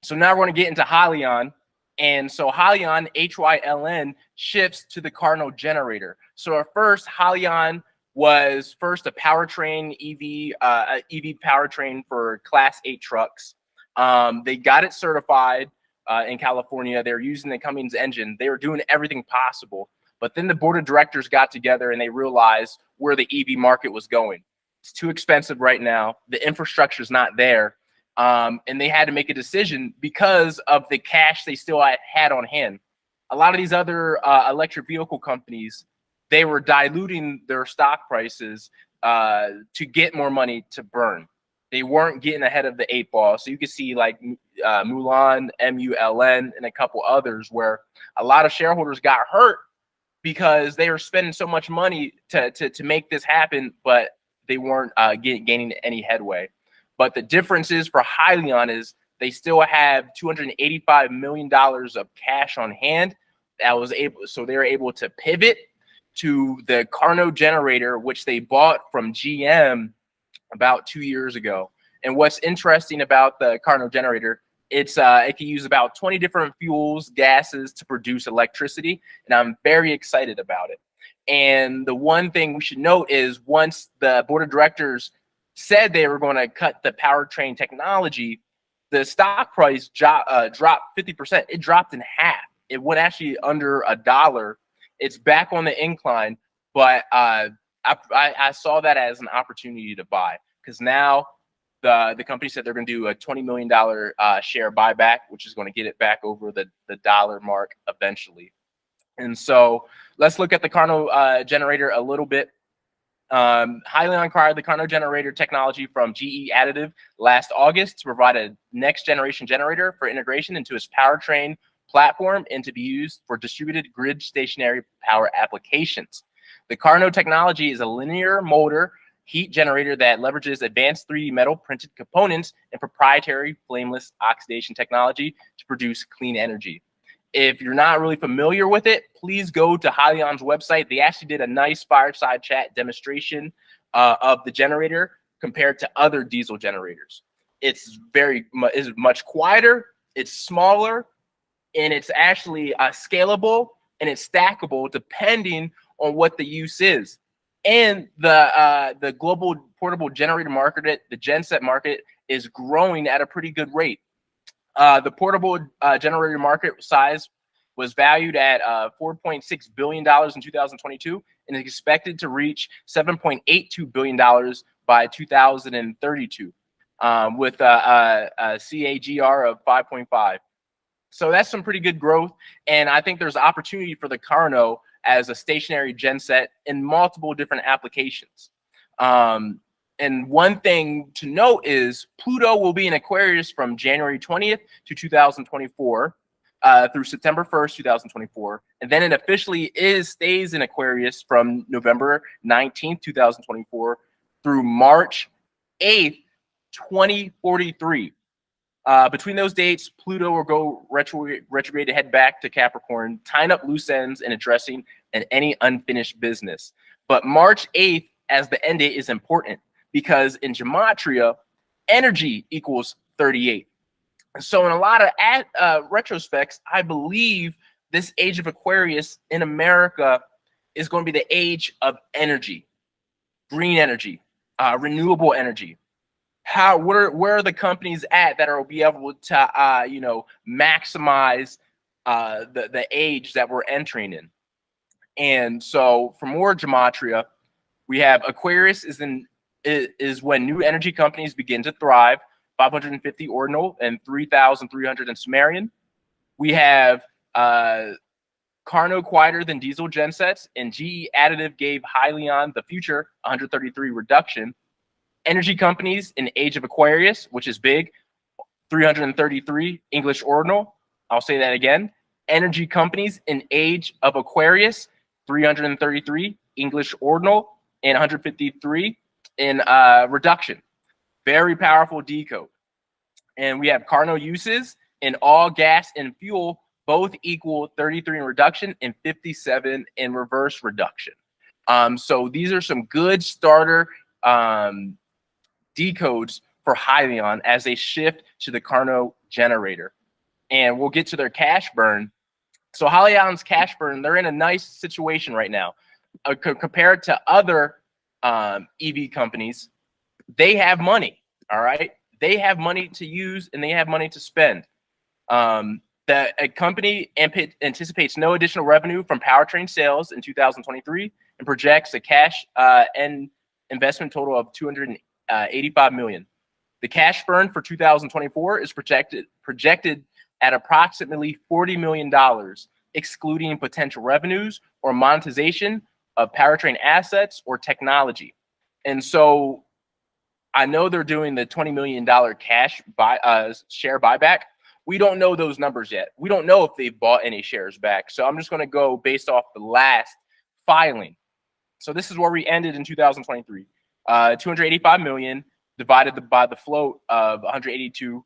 So now we're going to get into Hyliion. And so Hyliion, HYLN, shifts to the Karno Generator. So at first, Hyliion was first a powertrain EV powertrain for Class 8 trucks. They got it certified in California. They were using the Cummins engine. They were doing everything possible. But then the board of directors got together and they realized where the EV market was going. It's too expensive right now. The infrastructure is not there. And they had to make a decision because of the cash they still had on hand. A lot of these other electric vehicle companies, they were diluting their stock prices to get more money to burn. They weren't getting ahead of the 8 ball. So you can see like Mulan, MULN, and a couple others where a lot of shareholders got hurt because they were spending so much money to make this happen, but they weren't gaining any headway. But the difference is for Hyliion is they still have $285 million of cash on hand. So they were able to pivot to the Karno Generator, which they bought from GM about 2 years ago. And what's interesting about the Karno Generator, it can use about 20 different fuels, gases to produce electricity, and I'm very excited about it. And the one thing we should note is once the board of directors said they were going to cut the powertrain technology, the stock price dropped 50%. It dropped in half. It went actually under $1. It's back on the incline, but I saw that as an opportunity to buy because now the company said they're going to do a $20 million share buyback, which is going to get it back over the dollar mark eventually. And so let's look at the Karno Generator a little bit. Hyliion acquired the Karno Generator technology from GE Additive last August to provide a next generation generator for integration into its powertrain platform and to be used for distributed grid stationary power applications. The Karno technology is a linear motor heat generator that leverages advanced 3D metal printed components and proprietary flameless oxidation technology to produce clean energy. If you're not really familiar with it, please go to Hyliion's website. They actually did a nice fireside chat demonstration of the generator compared to other diesel generators. It's much quieter, it's smaller, and it's actually scalable and it's stackable depending on what the use is. And the global portable generator market, the genset market, is growing at a pretty good rate. The portable generator market size was valued at $4.6 billion in 2022 and is expected to reach $7.82 billion by 2032 with a CAGR of 5.5. So that's some pretty good growth. And I think there's opportunity for the Karno as a stationary genset in multiple different applications. And one thing to note is Pluto will be in Aquarius from January 20th to 2024 through September 1st, 2024. And then it officially stays in Aquarius from November 19th, 2024 through March 8th, 2043. Between those dates, Pluto will go retrograde to head back to Capricorn, tying up loose ends and addressing any unfinished business. But March 8th as the end date is important because in Gematria, energy equals 38. So in a lot of retrospects, I believe this age of Aquarius in America is going to be the age of energy, green energy, renewable energy. Where are the companies at that will be able to maximize the age that we're entering in? And so for more Gematria, we have Aquarius is when new energy companies begin to thrive, 550 ordinal and 3,300 in Sumerian. We have Karno quieter than diesel gensets, and GE Additive gave Hyliion the future 133 reduction. Energy companies in Age of Aquarius, which is big, 333 English ordinal. I'll say that again. Energy companies in Age of Aquarius, 333 English ordinal and 153 in reduction. Very powerful decode. And we have Karno uses in all gas and fuel, both equal 33 in reduction and 57 in reverse reduction. So these are some good starter decodes for Hyliion as they shift to the Karno Generator. And we'll get to their cash burn. So Hyliion's cash burn, they're in a nice situation right now. Compared to other EV companies, they have money, all right? They have money to use and they have money to spend. The company anticipates no additional revenue from powertrain sales in 2023 and projects a cash and investment total of $285 million. The cash burn for 2024 is projected at approximately $40 million, excluding potential revenues or monetization of powertrain assets or technology. And so I know they're doing the $20 million cash share buyback. We don't know those numbers yet. We don't know if they've bought any shares back. So I'm just going to go based off the last filing. So this is where we ended in 2023. 285 million divided by the float of 182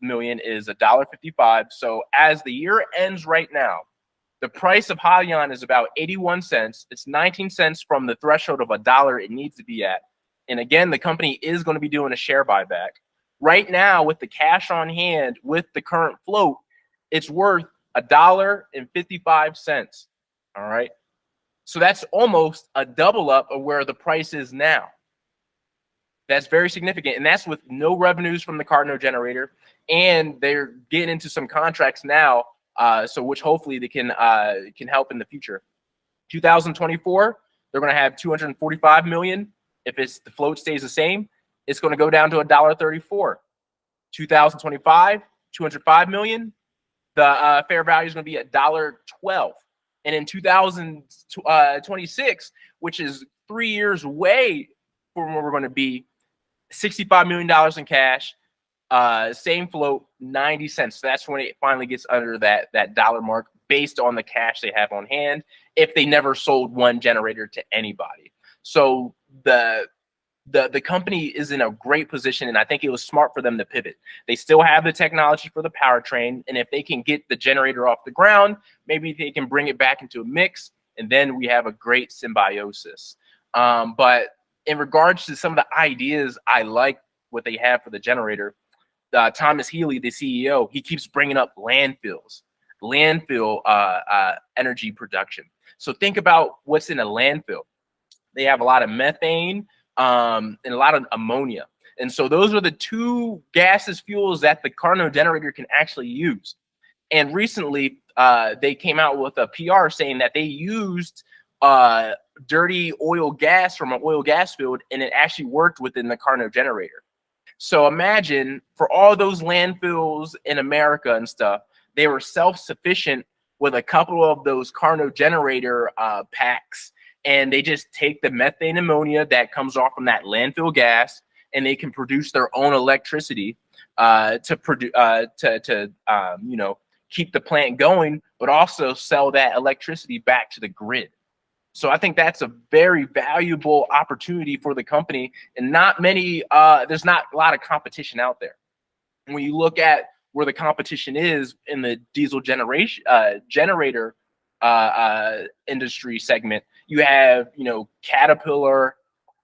million is $1.55. So as the year ends right now, the price of Hyliion is about 81 cents. It's 19 cents from the threshold of $1 it needs to be at. And again, the company is going to be doing a share buyback. Right now, with the cash on hand, with the current float, it's worth $1.55. All right. So that's almost a double up of where the price is now. That's very significant. And that's with no revenues from the Karno Generator. And they're getting into some contracts now, so which hopefully they can help in the future. 2024, they're going to have 245 million. If the float stays the same, it's going to go down to $1.34. 2025, 205 million. The fair value is going to be $1.12. And in 2026, which is 3 years away from where we're going to be, $65 million in cash, same float, 90 cents. So that's when it finally gets under that dollar mark based on the cash they have on hand if they never sold one generator to anybody. So the company is in a great position, and I think it was smart for them to pivot. They still have the technology for the powertrain, and if they can get the generator off the ground, maybe they can bring it back into a mix, and then we have a great symbiosis. But in regards to some of the ideas, I like what they have for the generator. Thomas Healy, the CEO, he keeps bringing up landfills, landfill energy production. So think about what's in a landfill. They have a lot of methane and a lot of ammonia. And so those are the two gaseous fuels that the Karno Generator can actually use. And recently, they came out with a PR saying that they used dirty oil gas from an oil gas field, and it actually worked within the Karno Generator. So imagine for all those landfills in America and stuff, they were self-sufficient with a couple of those Karno Generator packs, and they just take the methane ammonia that comes off from that landfill gas, and they can produce their own electricity to you know, keep the plant going, but also sell that electricity back to the grid. So I think that's a very valuable opportunity for the company, and not many, there's not a lot of competition out there. And when you look at where the competition is in the diesel generator industry segment, you have, you know, Caterpillar,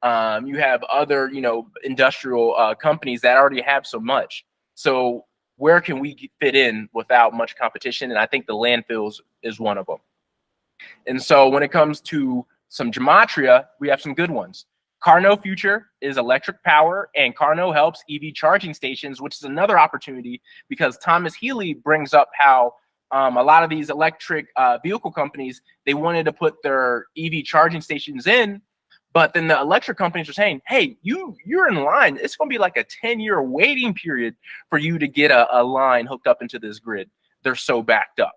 you have other, you know, industrial companies that already have so much. So where can we fit in without much competition? And I think the landfills is one of them. And so when it comes to some Gematria, we have some good ones. Karno Future is electric power, and Karno helps EV charging stations, which is another opportunity because Thomas Healy brings up how a lot of these electric vehicle companies, they wanted to put their EV charging stations in, but then the electric companies are saying, hey, you're in line. It's going to be like a 10-year waiting period for you to get a line hooked up into this grid. They're so backed up.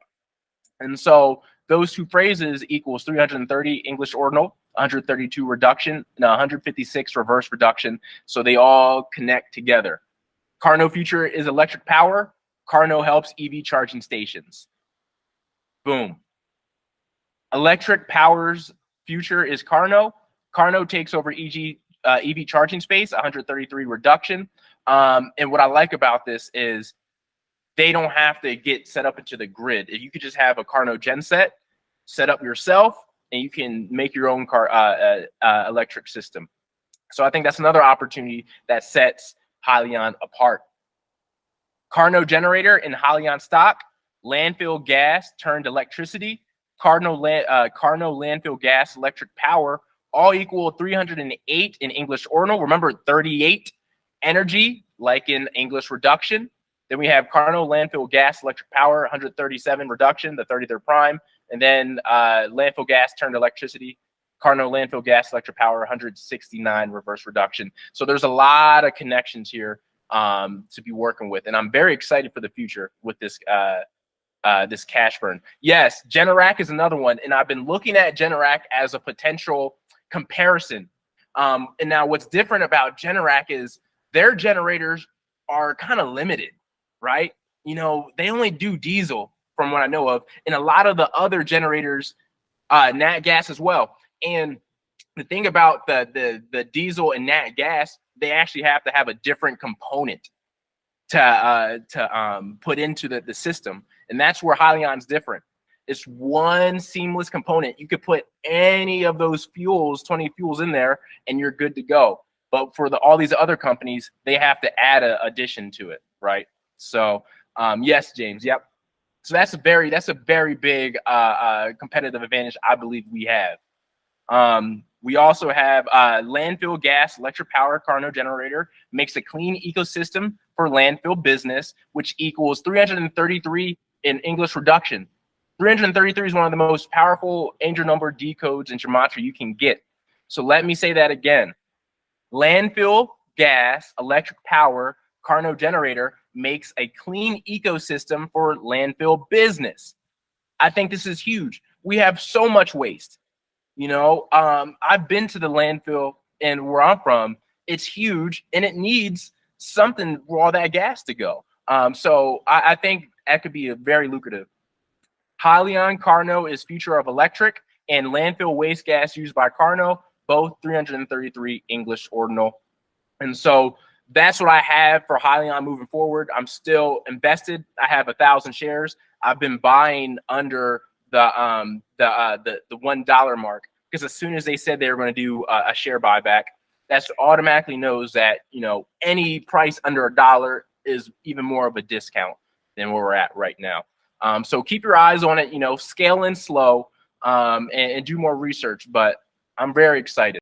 And so those two phrases equals 330 English ordinal, 132 reduction, and 156 reverse reduction. So they all connect together. Karno Future is electric power. Karno helps EV charging stations. Boom. Electric power's future is Karno. Karno takes over EV charging space, 133 reduction. And what I like about this is they don't have to get set up into the grid. If you could just have a Karno genset, set up yourself, and you can make your own car electric system. So I think that's another opportunity that sets Hyliion apart. Karno Generator in Hyliion stock, landfill gas turned electricity, Karno landfill gas electric power, all equal 308 in English ordinal. Remember, 38 energy, like in English reduction. Then we have Karno landfill gas electric power, 137 reduction, the 33rd prime. And then landfill gas turned electricity, Karno landfill gas electric power, 169 reverse reduction. So there's a lot of connections here to be working with, and I'm very excited for the future with this this cash burn. Yes, Generac is another one, and I've been looking at Generac as a potential comparison. And now what's different about Generac is their generators are kind of limited, right? You know, they only do diesel from what I know of, and a lot of the other generators, nat gas as well. And the thing about the diesel and nat gas, they actually have to have a different component to put into the system, and that's where Hyliion's different. It's one seamless component. You could put any of those fuels, 20 fuels in there, and you're good to go. But for all these other companies, they have to add an addition to it, right? So yes, James, yep. So that's a very big competitive advantage I believe we have. We also have landfill gas electric power Karno Generator makes a clean ecosystem for landfill business, which equals 333 in English reduction. 333 is one of the most powerful angel number decodes in Gematria you can get. So let me say that again. Landfill gas electric power Karno Generator makes a clean ecosystem for landfill business. I think this is huge. We have so much waste. You know, I've been to the landfill, and where I'm from, it's huge, and it needs something for all that gas to go. So I think that could be a very lucrative. Hyliion Karno is future of electric and landfill waste gas used by Karno, both 333 English ordinal. And so that's what I have for Hyliion moving forward. I'm still invested. I have 1,000 shares. I've been buying under the $1 mark, because as soon as they said they were going to do a share buyback, that's automatically knows that, you know, any price under $1 is even more of a discount than where we're at right now. So keep your eyes on it, you know, scale in slow, and do more research, but I'm very excited.